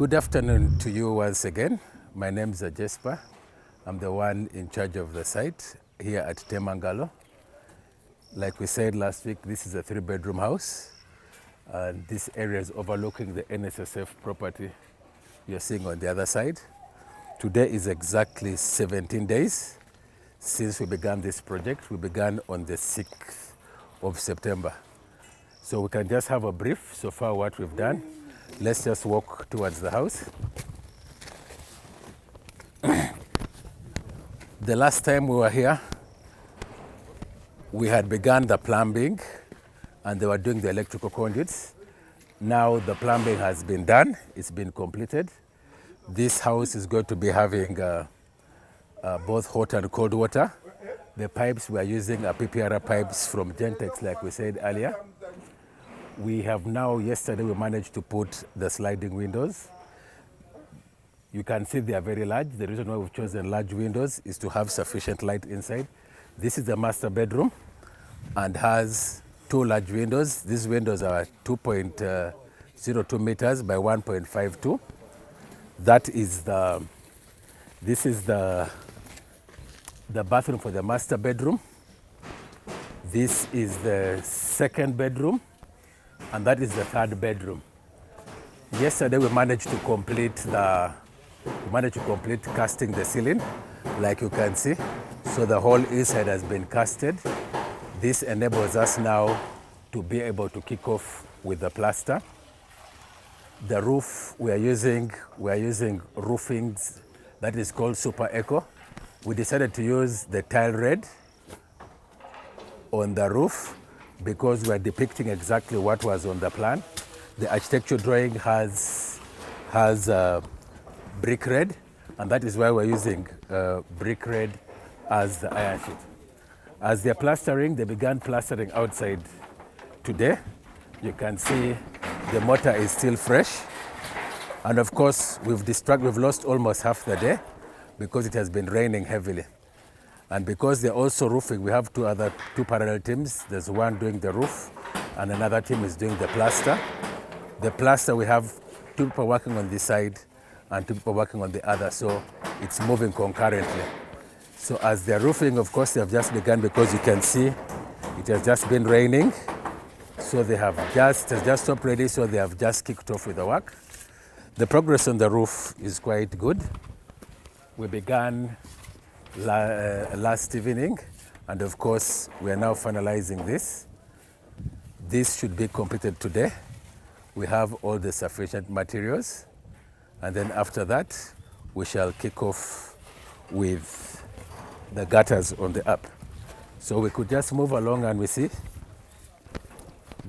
Good afternoon to you once again. My name is Jesper. I'm the one in charge of the site here at Temangalo. Like we said last week, this is a 3-bedroom house. And this area is overlooking the NSSF property you're seeing on the other side. Today is exactly 17 days since we began this project. We began on the 6th of September. So we can just have a brief so far what we've done. Let's just walk towards the house. The last time we were here, we had begun the plumbing and they were doing the electrical conduits. Now the plumbing has been done, it's been completed. This house is going to be having both hot and cold water. The pipes we are using are PPR pipes from Gentex, like we said earlier. We have now, yesterday we managed to put the sliding windows. You can see they are very large. The reason why we've chosen large windows is to have sufficient light inside. This is the master bedroom and has 2 large windows. These windows are 2.02 meters by 1.52. This is the bathroom for the master bedroom. This is the 2nd bedroom. And that is the 3rd bedroom. Yesterday we managed to complete casting the ceiling, like you can see. So the whole inside has been casted. This enables us now to be able to kick off with the plaster. The roof we are using roofings that is called Super Eco. We decided to use the tile red on the roof because we are depicting exactly what was on the plan. The architecture drawing has brick red, and that is why we're using brick red as the iron sheet. As they're plastering, they began plastering outside today. You can see the mortar is still fresh. And of course, we've lost almost half the day because it has been raining heavily. And because they're also roofing, we have two parallel teams. There's one doing the roof and another team is doing the plaster. The plaster, we have 2 people working on this side and 2 people working on the other, so it's moving concurrently. So as they're roofing, of course, they have just begun because you can see it has just been raining. So it has just stopped raining, so they have just kicked off with the work. The progress on the roof is quite good. We began last evening, and of course we are now finalizing this. This should be completed today. We have all the sufficient materials, and then after that we shall kick off with the gutters on the up. So we could just move along and we see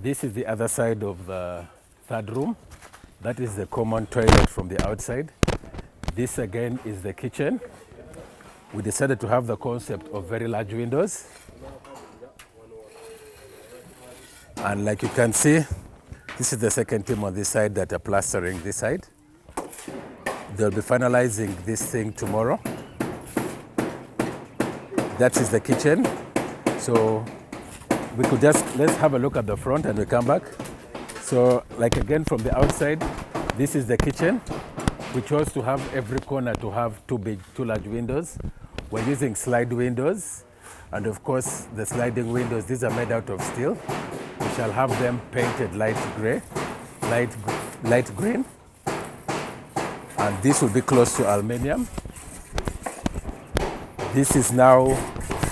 this is the other side of the 3rd room. That is the common toilet from the outside. This again is the kitchen. We decided to have the concept of very large windows. And like you can see, this is the 2nd team on this side that are plastering this side. They'll be finalizing this thing tomorrow. That is the kitchen. So we could let's have a look at the front and we come back. So like again from the outside, this is the kitchen. We chose to have every corner to have 2 large windows. We're using slide windows, and of course the sliding windows, these are made out of steel. We shall have them painted light green, and this will be close to aluminum. This is now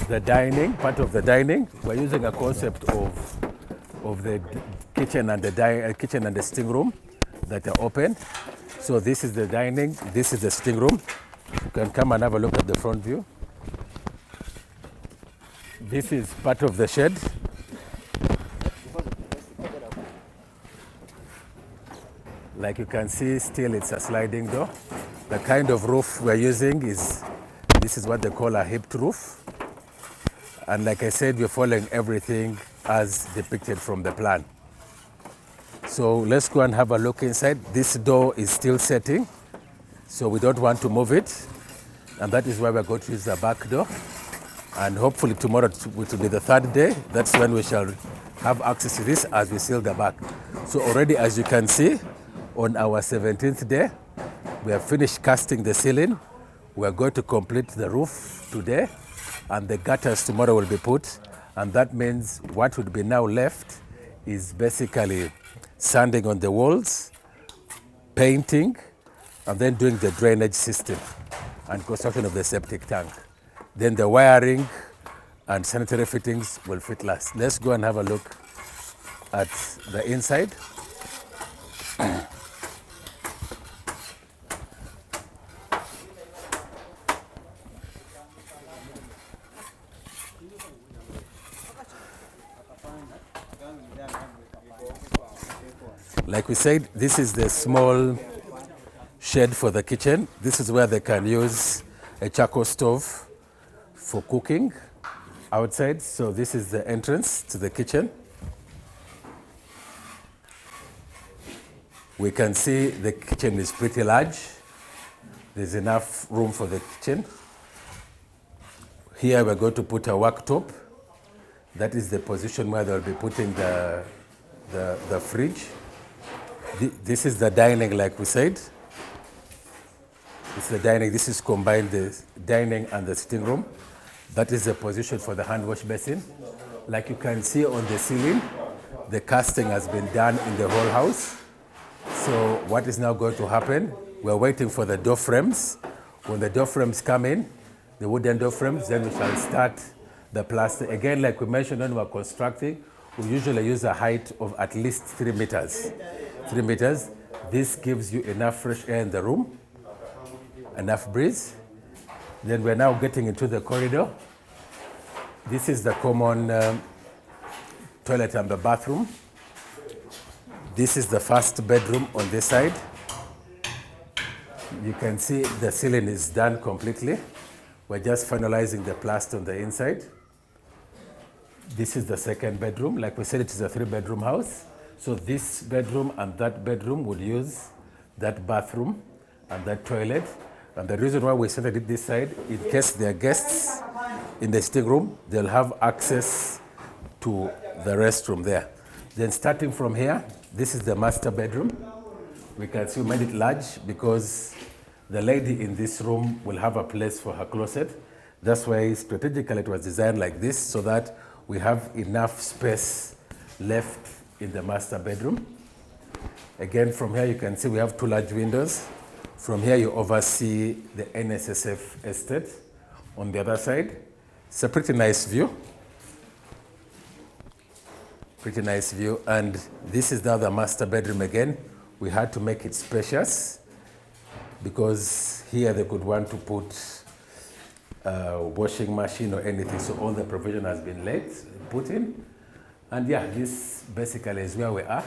the dining, part of the dining. We're using a concept of the kitchen and the sitting room that are open. So this is the dining, this is the sitting room. You can come and have a look at the front view. This is part of the shed. Like you can see, still it's a sliding door. The kind of roof we're using this is what they call a hipped roof. And like I said, we're following everything as depicted from the plan. So let's go and have a look inside. This door is still setting, so we don't want to move it. And that is why we're going to use the back door. And hopefully tomorrow, which will be the 3rd day, that's when we shall have access to this as we seal the back. So already, as you can see, on our 17th day, We have finished casting the ceiling. We are going to complete the roof today, and the gutters tomorrow will be put. And that means what would be now left is basically sanding on the walls, painting, and then doing the drainage system and construction of the septic tank. Then the wiring and sanitary fittings will fit last. Let's go and have a look at the inside. Like we said, this is the small shed for the kitchen. This is where they can use a charcoal stove for cooking outside. So this is the entrance to the kitchen. We can see the kitchen is pretty large. There's enough room for the kitchen. Here we're going to put a worktop. That is the position where they'll be putting the fridge. This is the dining, like we said. It's the dining. This is combined, the dining and the sitting room. That is the position for the hand wash basin. Like you can see on the ceiling, the casting has been done in the whole house. So what is now going to happen? We're waiting for the door frames. When the door frames come in, the wooden door frames, then we shall start the plaster. Again, like we mentioned when we're constructing, we usually use a height of at least 3 meters. 3 meters. This gives you enough fresh air in the room, enough breeze. Then we're now getting into the corridor. This is the common toilet and the bathroom. This is the first bedroom on this side. You can see the ceiling is done completely. We're just finalizing the plaster on the inside. This is the second bedroom. Like we said, it is a 3-bedroom house. So this bedroom and that bedroom would use that bathroom and that toilet. And the reason why we centered it this side, in case there are guests in the sitting room, they'll have access to the restroom there. Then starting from here, this is the master bedroom. We can see we made it large because the lady in this room will have a place for her closet. That's why strategically it was designed like this, so that we have enough space left in the master bedroom. Again, from here you can see we have 2 large windows. From here you oversee the NSSF estate. On the other side, it's a pretty nice view. Pretty nice view. And this is now the master bedroom again. We had to make it spacious because here they could want to put a washing machine or anything. So all the provision has been put in. And yeah, this basically is where we are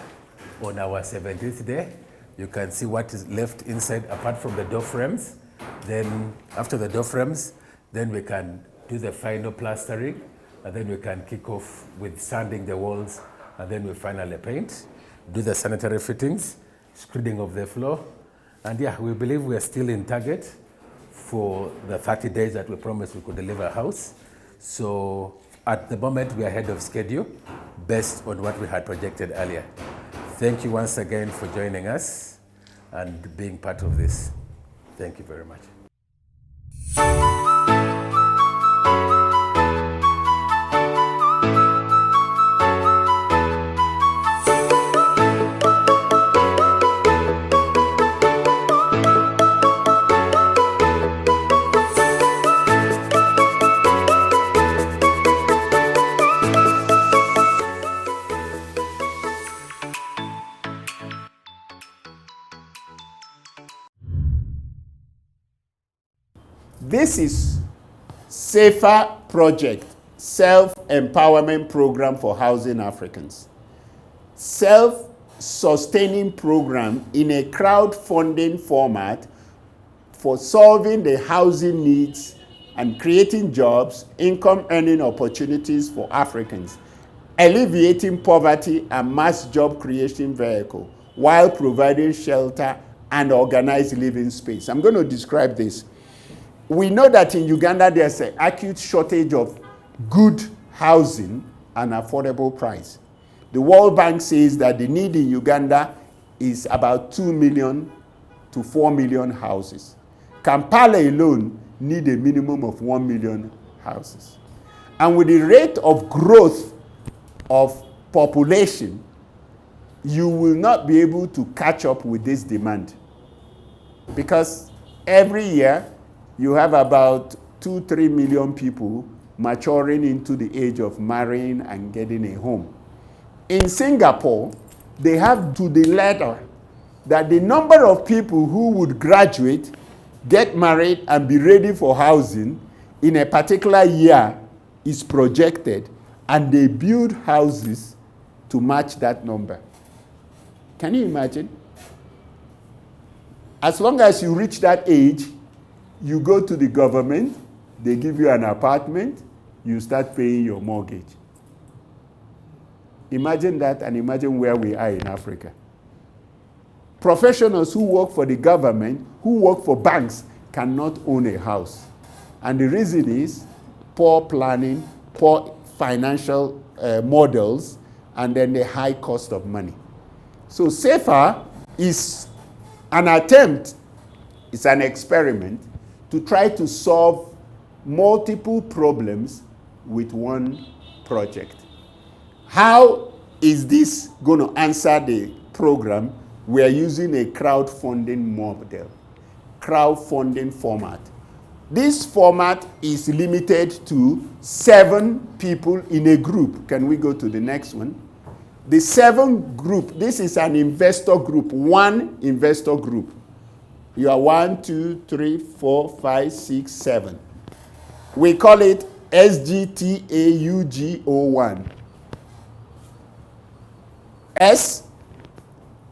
on our 17th day. You can see what is left inside apart from the door frames. Then after the door frames, then we can do the final plastering, and then we can kick off with sanding the walls, and then we finally paint, do the sanitary fittings, screening of the floor. And yeah, we believe we are still in target for the 30 days that we promised we could deliver a house. So at the moment, we are ahead of schedule based on what we had projected earlier. Thank you once again for joining us and being part of this. Thank you very much. This is SEPHA Project, Self-Empowerment Program for Housing Africans. Self-sustaining program in a crowdfunding format for solving the housing needs and creating jobs, income-earning opportunities for Africans, alleviating poverty and mass job creation vehicle while providing shelter and organized living space. I'm going to describe this. We know that in Uganda there's an acute shortage of good housing and affordable price. The World Bank says that the need in Uganda is about 2 million to 4 million houses. Kampala alone need a minimum of 1 million houses. And with the rate of growth of population, you will not be able to catch up with this demand. Because every year, you have about 2-3 million people maturing into the age of marrying and getting a home. In Singapore, they have to the letter that the number of people who would graduate, get married, and be ready for housing in a particular year is projected, and they build houses to match that number. Can you imagine? As long as you reach that age, you go to the government, they give you an apartment, you start paying your mortgage. Imagine that, and imagine where we are in Africa. Professionals who work for the government, who work for banks, cannot own a house. And the reason is poor planning, poor financial models, and then the high cost of money. So SEPHA is an attempt, it's an experiment to try to solve multiple problems with one project. How is this going to answer the program? We are using a crowdfunding model, crowdfunding format. This format is limited to 7 people in a group. Can we go to the next one? The 7 group, this is an investor group, one investor group. You are 1, 2, 3, 4, 5, 6, 7. We call it SGTAUGO1. S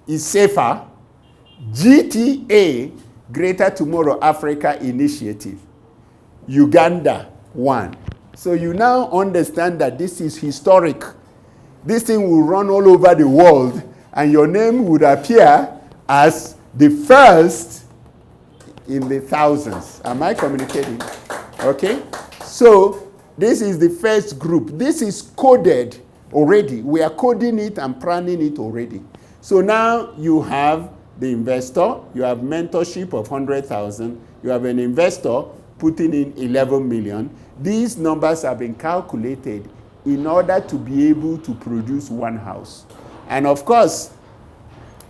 is SEPHA, GTA, Greater Tomorrow Africa Initiative, Uganda 1. So you now understand that this is historic. This thing will run all over the world, and your name would appear as the first in the thousands. Am I communicating? Okay? So this is the first group. This is coded already. We are coding it and planning it already. So now you have the investor, you have mentorship of 100,000, you have an investor putting in 11 million. These numbers have been calculated in order to be able to produce one house. And of course,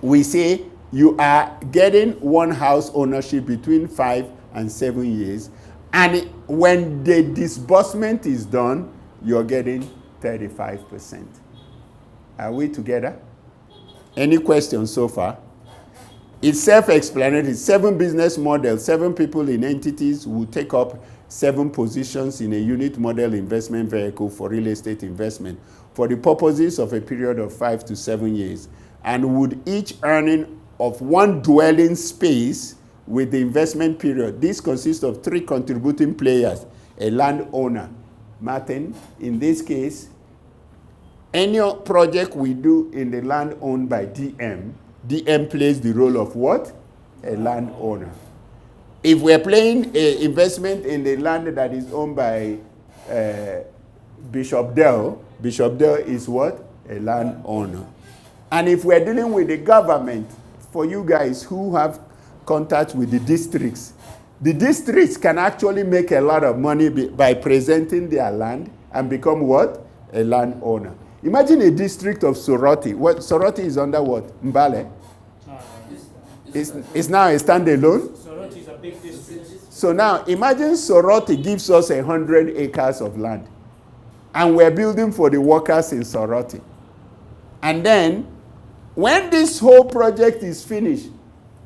we say you are getting one house ownership between 5 and 7 years. And when the disbursement is done, you're getting 35%. Are we together? Any questions so far? It's self-explanatory. 7 business models, 7 people in entities will take up 7 positions in a unit model investment vehicle for real estate investment for the purposes of a period of 5 to 7 years, and would each earning of 1 dwelling space with the investment period. This consists of 3 contributing players, a landowner. Martin, in this case, any project we do in the land owned by DM plays the role of what? A landowner. If we're playing an investment in the land that is owned by Bishop Dell is what? A landowner. And if we're dealing with the government, for you guys who have contact with the districts can actually make a lot of money by presenting their land and become what? A landowner. Imagine a district of Soroti. Soroti is under what? Mbale? It's now a standalone? Soroti is a big district. So now, imagine Soroti gives us 100 acres of land. And we're building for the workers in Soroti. And then, when this whole project is finished,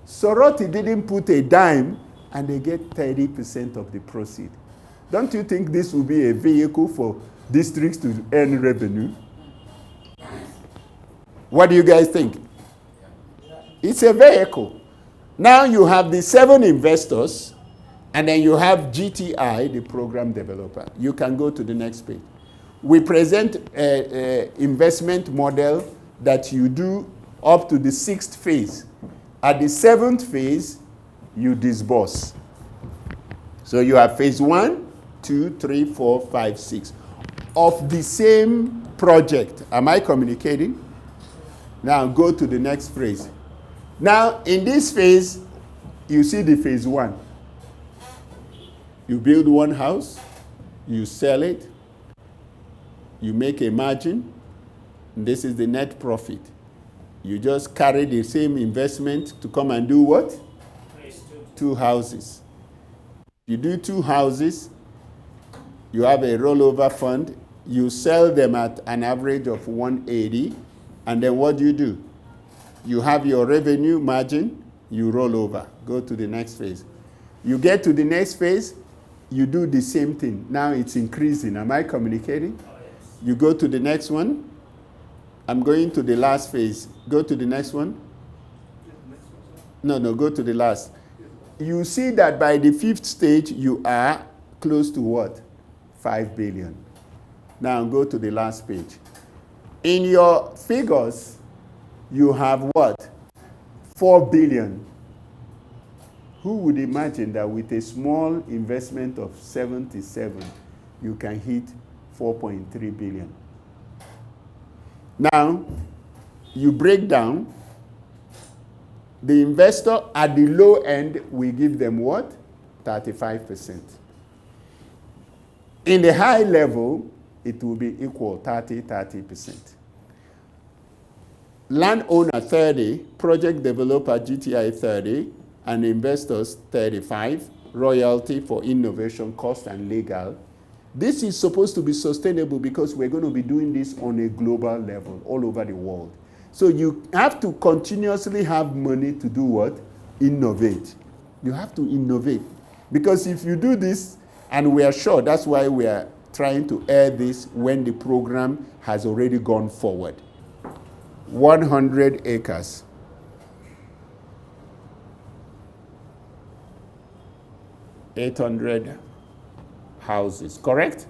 Soroti didn't put a dime, and they get 30% of the proceeds. Don't you think this will be a vehicle for districts to earn revenue? What do you guys think? It's a vehicle. Now you have the 7 investors, and then you have GTI, the program developer. You can go to the next page. We present an investment model that you do up to the 6th phase. At the 7th phase, you disburse. So you have phase 1, 2, 3, 4, 5, 6 of the same project. Am I communicating? Now go to the next phase. Now in this phase, You see the phase one. You build one house, you sell it, you make a margin, and this is the net profit. You just carry the same investment to come and do what? Two houses. You do two houses, you have a rollover fund, you sell them at an average of 180, and then what do? You have your revenue margin, you roll over. Go to the next phase. You get to the next phase, you do the same thing. Now it's increasing. Am I communicating? Oh, yes. You go to the next one. I'm going to the last phase. Go to the next one. No, go to the last. You see that by the fifth stage, you are close to what? 5 billion. Now go to the last page. In your figures, you have what? 4 billion. Who would imagine that with a small investment of 77, you can hit 4.3 billion? Now, you break down. The investor at the low end, we give them what? 35%. In the high level, it will be equal 30%. Landowner 30, project developer GTI 30, and investors 35, royalty for innovation, cost, and legal. This is supposed to be sustainable because we're going to be doing this on a global level, all over the world. So you have to continuously have money to do what? Innovate. You have to innovate. Because if you do this, and we are sure, that's why we are trying to air this when the program has already gone forward. 100 acres. 800 houses, correct?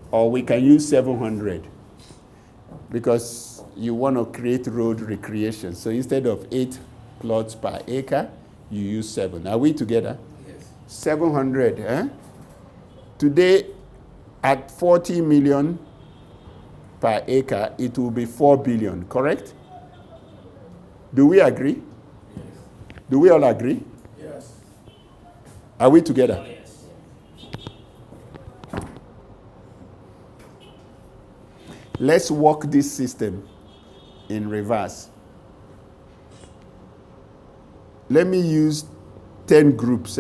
Or we can use 700 because you want to create road recreation. So instead of 8 plots per acre, you use 7. Are we together? Yes. 700, eh? Today, at 40 million per acre, it will be 4 billion, correct? Do we agree? Yes. Do we all agree? Yes. Are we together? Oh, yes. Let's work this system in reverse. Let me use 10 groups.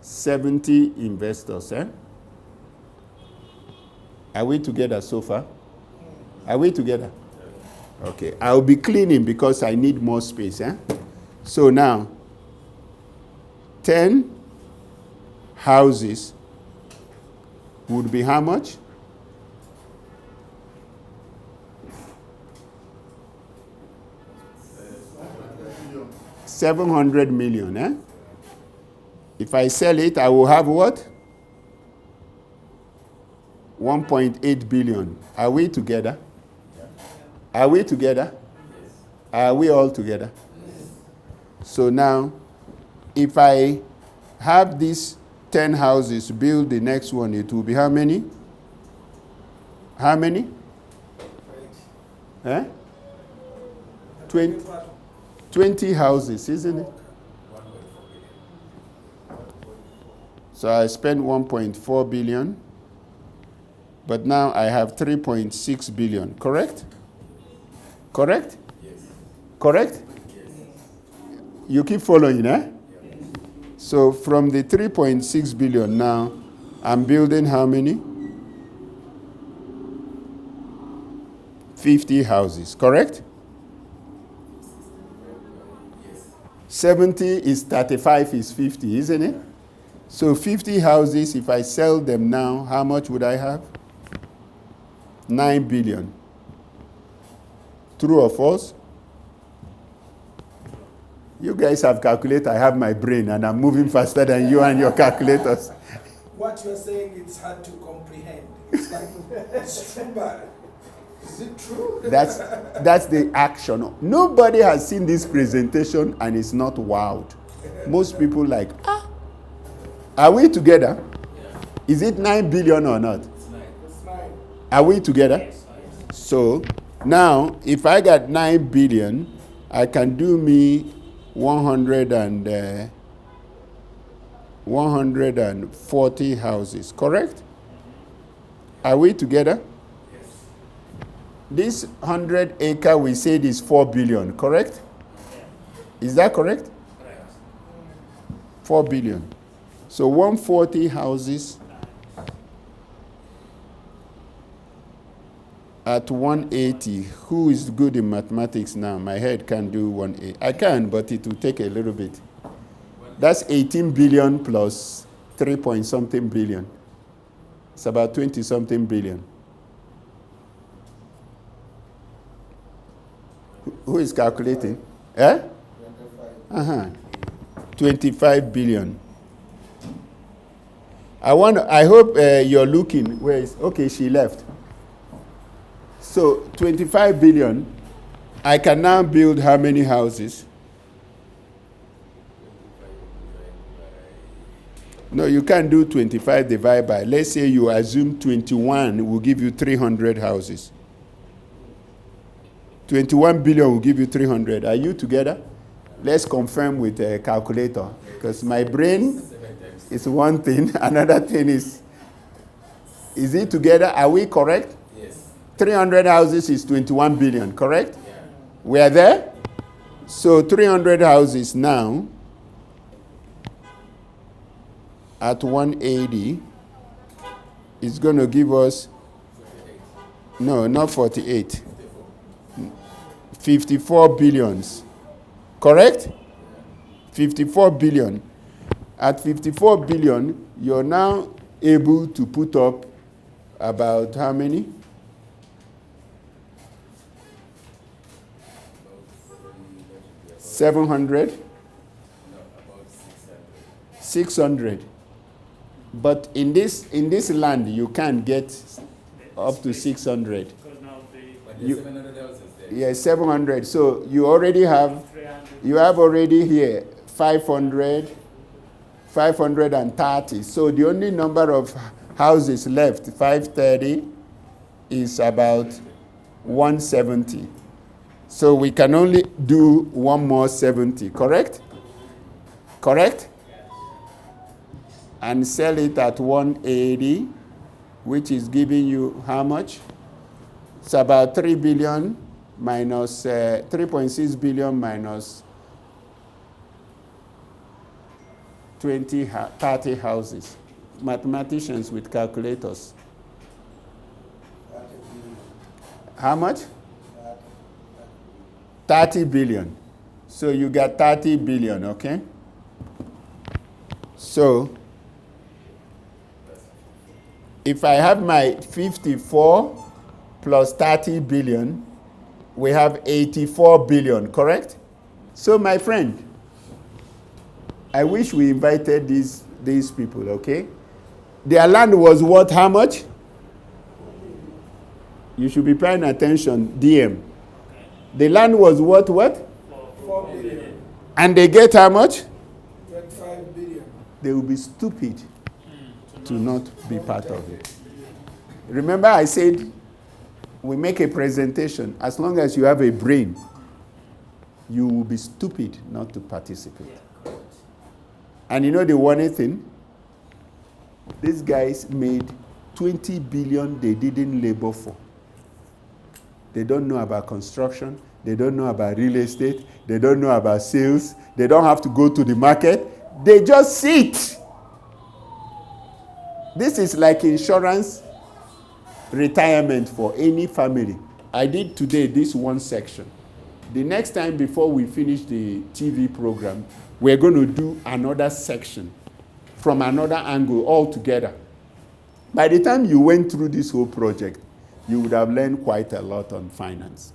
70 investors. Are we together so far? Are we together? Okay. I'll be cleaning because I need more space. So now, 10 houses would be how much? $700 million. If I sell it, I will have what? 1.8 billion. Are we together? Are we together? Are we all together? So now, if I have these 10 houses, build the next one, it will be how many? How many? 20 houses, isn't it? So I spent 1.4 billion, but now I have 3.6 billion, correct? Correct? Yes. Correct? Yes. You keep following, eh? Yes. So from the 3.6 billion now, I'm building how many? 50 houses, correct? 70 is 35 is 50, isn't it? So 50 houses, if I sell them now, how much would I have? 9 billion. True or false? You guys have calculated, I have my brain, and I'm moving faster than you and your calculators. What you're saying, it's hard to comprehend. It's like, it's true, but is it true? That's the action. Nobody has seen this presentation and it's not wowed. Most people like, are we together? Yeah. Is it 9 billion or not? It's 9. It's 9. Are we together? Yes. So Now, if I got 9 billion, I can do me 140 houses, correct? Are we together? Yes. This 100 acre we said is 4 billion, correct? Is that correct? 4 billion. So 140 houses at 180. Who is good in mathematics now? My head can't do 180. I can, but it will take a little bit. That's 18 billion plus 3 point something billion. It's about 20 something billion. Who is calculating? 25 billion. I hope you're looking. Where is? Okay, she left. So 25 billion. I can now build how many houses? No, you can't do 25 divided by. Let's say you assume 21 will give you 300 houses. 21 billion will give you 300. Are you together? Let's confirm with a calculator. Because my brain is one thing. Another thing is it together? Are we correct? Yes. 300 houses is 21 billion, correct? Yeah. We are there? So 300 houses now at 180 is going to give us, 48. no, not 48, 54. 54 billions, correct? 54 billion. At 54 billion, you're now able to put up about how many? 700? No, about 600. 600. But in this land, you can't get up to 600. But there's 700 houses there. Yeah, 700. So you already have, you have already here 500, 530. So the only number of houses left, 530, is about 170. So we can only do one more 70, correct? Correct? And sell it at 180, which is giving you how much? It's about 3 billion minus 3.6 billion minus 30 houses. Mathematicians with calculators. How much? 30 billion. So you got 30 billion, okay? So if I have my 54 plus 30 billion, we have 84 billion, correct? So my friend, I wish we invited these people, okay? Their land was worth how much? You should be paying attention, DM. The land was worth what? 4 billion. And they get how much? 25 billion. They will be stupid to not be part of it. Remember I said, we make a presentation. As long as you have a brain, you will be stupid not to participate. And you know the one thing? These guys made 20 billion they didn't labor for. They don't know about construction. They don't know about real estate. They don't know about sales. They don't have to go to the market. They just sit. This is like insurance retirement for any family. I did today this one section. The next time before we finish the TV program, we're going to do another section from another angle altogether. By the time you went through this whole project, you would have learned quite a lot on finance.